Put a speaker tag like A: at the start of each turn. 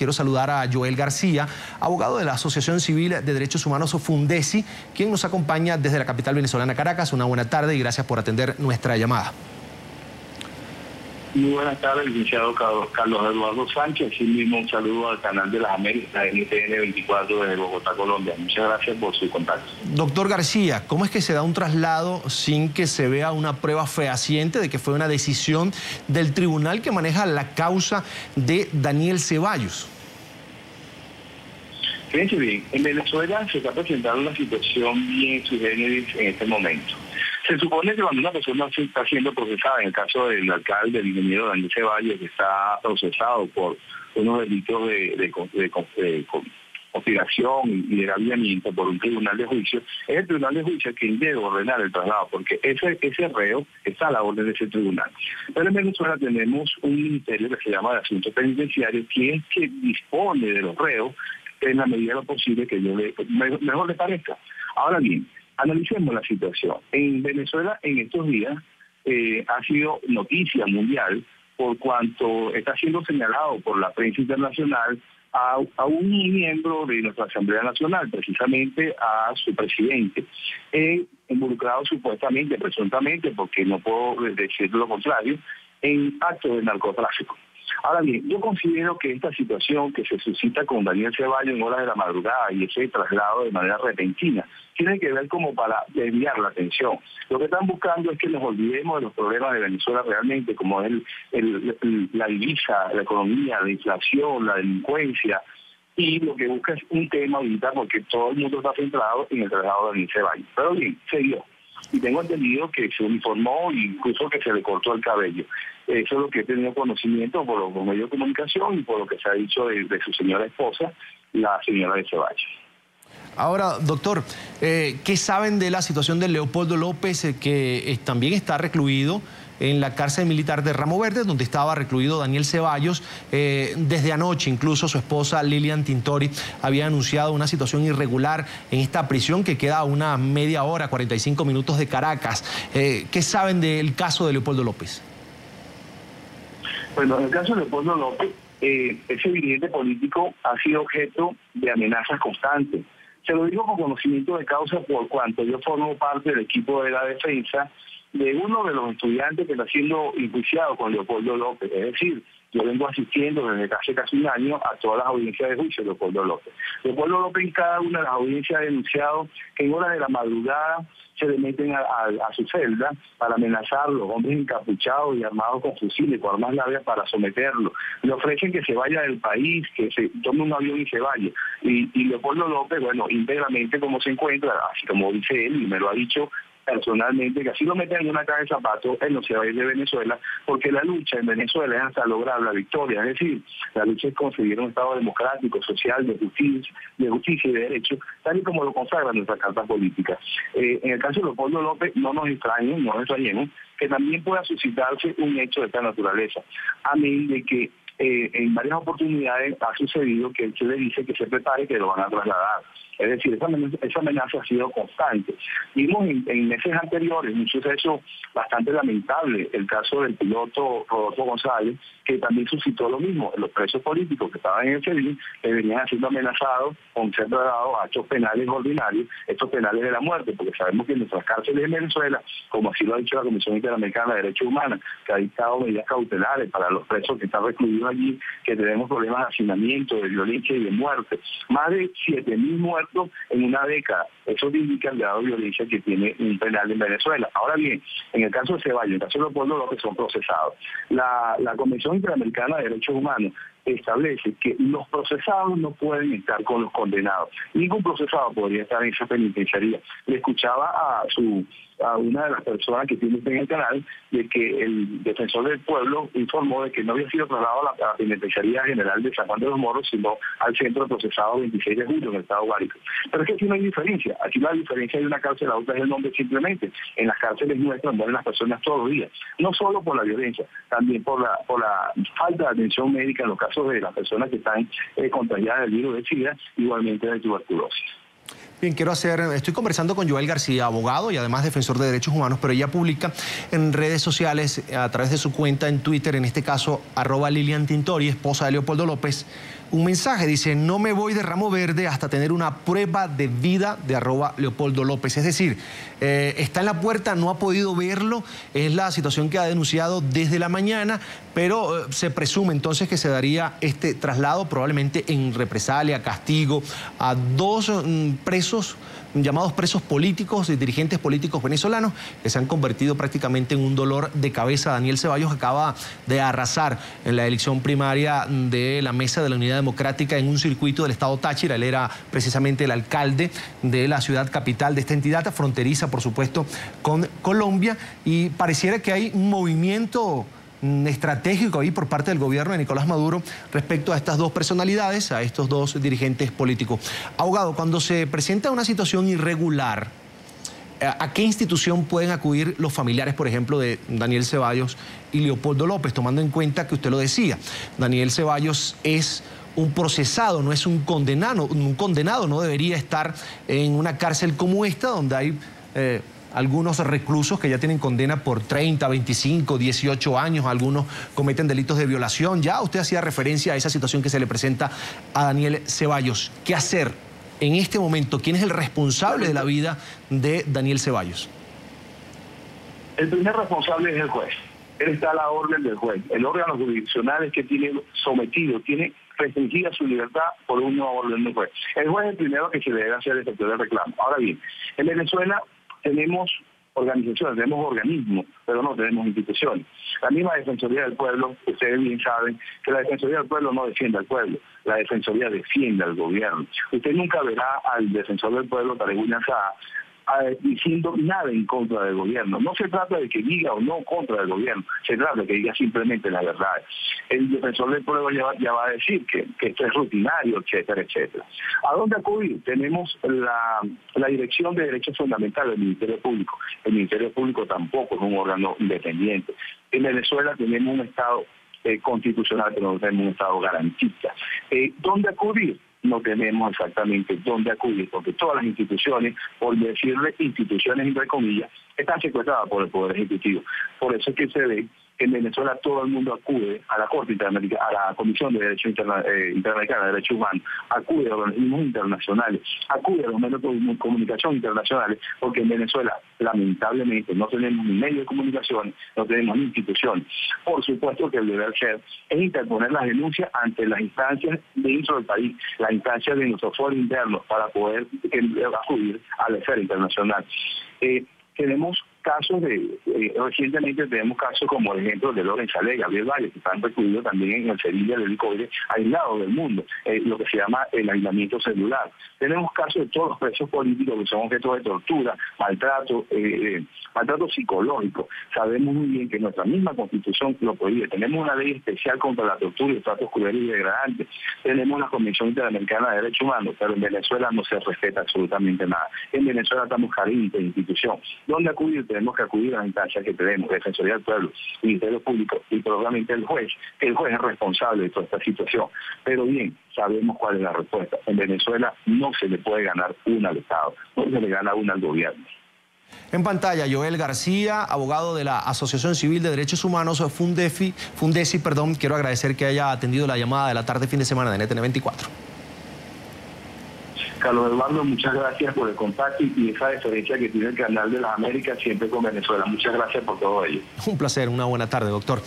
A: Quiero saludar a Joel García, abogado de la Asociación Civil de Derechos Humanos Fundesi, quien nos acompaña desde la capital venezolana, Caracas. Una buena tarde y gracias por atender nuestra llamada.
B: Muy buenas tardes, licenciado Carlos Eduardo Sánchez. Así mismo un saludo al canal de las Américas, NTN 24 desde Bogotá, Colombia. Muchas gracias por su contacto.
A: Doctor García, ¿cómo es que se da un traslado sin que se vea una prueba fehaciente de que fue una decisión del tribunal que maneja la causa de Daniel Ceballos?
B: Fíjense bien, en Venezuela se está presentando una situación bien sui generis en este momento. Se supone que cuando una persona está siendo procesada, en el caso del alcalde, del ingeniero Daniel Ceballos, que está procesado por unos delitos de conspiración y de aviamiento por un tribunal de juicio, es el tribunal de juicio quien debe ordenar el traslado, porque ese reo está a la orden de ese tribunal. Pero en Venezuela tenemos un ministerio que se llama de Asuntos Penitenciarios, quien que dispone de los reos en la medida de lo posible que mejor le parezca. Ahora bien, analicemos la situación. En Venezuela, en estos días, ha sido noticia mundial por cuanto está siendo señalado por la prensa internacional a un miembro de nuestra Asamblea Nacional, precisamente a su presidente, involucrado supuestamente, presuntamente, porque no puedo decir lo contrario, en actos de narcotráfico. Ahora bien, yo considero que esta situación que se suscita con Daniel Ceballos en horas de la madrugada y ese traslado de manera repentina, tiene que ver como para desviar la atención. Lo que están buscando es que nos olvidemos de los problemas de Venezuela realmente, como es la divisa, la economía, la inflación, la delincuencia, y lo que busca es un tema ahorita porque todo el mundo está centrado en el traslado de Daniel Ceballos. Pero bien, se dio. Y tengo entendido que se uniformó e incluso que se le cortó el cabello. Eso es lo que he tenido conocimiento por los medios de comunicación y por lo que se ha dicho de su señora esposa, la señora de Ceballos.
A: Ahora, doctor, ¿qué saben de la situación de Leopoldo López, que también está recluido en la cárcel militar de Ramo Verde, donde estaba recluido Daniel Ceballos? Desde anoche incluso su esposa Lilian Tintori había anunciado una situación irregular en esta prisión que queda a una media hora, 45 minutos de Caracas. ¿Qué saben del caso de Leopoldo López?
B: Bueno, en el caso de Leopoldo López, ese dirigente político ha sido objeto de amenazas constantes. Se lo digo con conocimiento de causa por cuanto yo formo parte del equipo de la defensa de uno de los estudiantes que está siendo enjuiciado con Leopoldo López. Es decir, yo vengo asistiendo desde hace casi un año a todas las audiencias de juicio de Leopoldo López. Leopoldo López en cada una de las audiencias ha denunciado que en horas de la madrugada se le meten a su celda para amenazarlo, hombres encapuchados y armados con fusiles, con armas largas para someterlo. Le ofrecen que se vaya del país, que se tome un avión y se vaya. Y Leopoldo López, bueno, íntegramente como se encuentra, así como dice él, y me lo ha dicho personalmente, que así lo meten en una caja de zapatos, él no se va a ir de Venezuela, porque la lucha en Venezuela es hasta lograr la victoria, es decir, la lucha es conseguir un Estado democrático, social, de justicia y de derecho, tal y como lo consagra nuestra carta política. En el caso de Leopoldo López, no nos extrañemos que también pueda suscitarse un hecho de esta naturaleza, a mí de que en varias oportunidades ha sucedido que él se le dice que se prepare, que lo van a trasladar. Es decir, esa amenaza ha sido constante. Vimos en meses anteriores un suceso bastante lamentable, el caso del piloto Rodolfo González, que también suscitó lo mismo. Los presos políticos que estaban en el CEDIN le venían siendo amenazados con ser trasladados a hechos penales ordinarios, estos penales de la muerte, porque sabemos que en nuestras cárceles en Venezuela, como así lo ha dicho la Comisión Interamericana de Derechos Humanos, que ha dictado medidas cautelares para los presos que están recluidos allí, que tenemos problemas de hacinamiento, de violencia y de muerte. Más de 7.000 muertos en una década. Eso indica el grado de violencia que tiene un penal en Venezuela. Ahora bien, en el caso de Ceballos, en el caso de Leopoldo López, son procesados. La Comisión Interamericana de Derechos Humanos establece que los procesados no pueden estar con los condenados. Ningún procesado podría estar en esa penitenciaría. Le escuchaba a una de las personas que tiene en el canal de que el defensor del pueblo informó de que no había sido trasladado a la penitenciaría general de San Juan de los Morros, sino al centro de procesados 26 de julio en el estado Guárico. Pero es que aquí no hay diferencia. Aquí la diferencia de una cárcel a otra es el nombre simplemente. En las cárceles nuestras mueren las personas todos los días. No solo por la violencia, también por la falta de atención médica en los casos de las personas que están contagiadas del virus de SIDA, igualmente de tuberculosis.
A: Bien, estoy conversando con Joel García, abogado y además defensor de derechos humanos, pero ella publica en redes sociales, a través de su cuenta en Twitter, en este caso, @Lilian Tintori, esposa de Leopoldo López, un mensaje, dice: no me voy de Ramo Verde hasta tener una prueba de vida de @Leopoldo López. Es decir, está en la puerta, no ha podido verlo, es la situación que ha denunciado desde la mañana, pero se presume entonces que se daría este traslado probablemente en represalia, castigo a dos presos, llamados presos políticos y dirigentes políticos venezolanos que se han convertido prácticamente en un dolor de cabeza. Daniel Ceballos acaba de arrasar en la elección primaria de la Mesa de la Unidad Democrática en un circuito del estado Táchira. Él era precisamente el alcalde de la ciudad capital de esta entidad, fronteriza por supuesto con Colombia, y pareciera que hay un movimiento estratégico ahí por parte del gobierno de Nicolás Maduro respecto a estas dos personalidades, a estos dos dirigentes políticos. Abogado, cuando se presenta una situación irregular, ¿a qué institución pueden acudir los familiares, por ejemplo, de Daniel Ceballos y Leopoldo López, tomando en cuenta que usted lo decía, Daniel Ceballos es un procesado, no es un condenado no debería estar en una cárcel como esta, donde hay algunos reclusos que ya tienen condena por 30, 25, 18 años, algunos cometen delitos de violación? Ya usted hacía referencia a esa situación que se le presenta a Daniel Ceballos. ¿Qué hacer en este momento? ¿Quién es el responsable de la vida de Daniel Ceballos?
B: El primer responsable es el juez. Él está a la orden del juez. El órgano jurisdiccional es que tiene sometido, tiene restringida su libertad por una orden del juez. El juez es el primero que se le debe hacer efecto de reclamo. Ahora bien, en Venezuela tenemos organizaciones, tenemos organismos, pero no tenemos instituciones. La misma Defensoría del Pueblo, ustedes bien saben que la Defensoría del Pueblo no defiende al pueblo, la Defensoría defiende al gobierno. Usted nunca verá al Defensor del Pueblo, Tarek William Saá, diciendo nada en contra del gobierno. No se trata de que diga o no contra del gobierno, se trata de que diga simplemente la verdad. El Defensor del Pueblo ya va a decir que esto es rutinario, etcétera, etcétera. ¿A dónde acudir? Tenemos la Dirección de Derechos Fundamentales del Ministerio Público. El Ministerio Público tampoco es un órgano independiente. En Venezuela tenemos un Estado constitucional, pero no tenemos un Estado garantista. ¿Dónde acudir? No tenemos exactamente dónde acudir, porque todas las instituciones, por decirle instituciones entre comillas, están secuestradas por el Poder Ejecutivo. Por eso es que se ve que en Venezuela todo el mundo acude a la Corte Interamericana, a la Comisión de Derechos Interamericana de Derechos Humanos, acude a organismos internacionales, acude a los medios de comunicación internacionales, porque en Venezuela, lamentablemente, no tenemos ni medios de comunicación, no tenemos ni instituciones. Por supuesto que el deber ser es interponer las denuncias ante las instancias dentro del país, las instancias de nuestro foro interno, para poder acudir a la esfera internacional. Tenemos casos recientemente tenemos casos como el ejemplo de Lorenzo Ale, Gabriel Valle, que están recluidos también en el Sevilla del COVID, aislados del mundo, lo que se llama el aislamiento celular. Tenemos casos de todos los presos políticos que son objeto de tortura, maltrato psicológico. Sabemos muy bien que nuestra misma Constitución lo prohíbe. Tenemos una ley especial contra la tortura y los tratos crueles y degradantes. Tenemos la Convención Interamericana de Derechos Humanos, pero en Venezuela no se respeta absolutamente nada. En Venezuela estamos carentes de institución. ¿Dónde acudir? Tenemos que acudir a las instancias que tenemos, Defensoría del Pueblo, Ministerio Público y probablemente el juez, que el juez es responsable de toda esta situación. Pero bien, sabemos cuál es la respuesta. En Venezuela no se le puede ganar una al Estado, no se le gana una al gobierno.
A: En pantalla, Joel García, abogado de la Asociación Civil de Derechos Humanos, Fundesi. Quiero agradecer que haya atendido la llamada de la tarde fin de semana de NTN 24.
B: Carlos Eduardo, muchas gracias por el contacto y esa deferencia que tiene el Canal de las Américas siempre con Venezuela. Muchas gracias por todo ello.
A: Un placer, una buena tarde, doctor.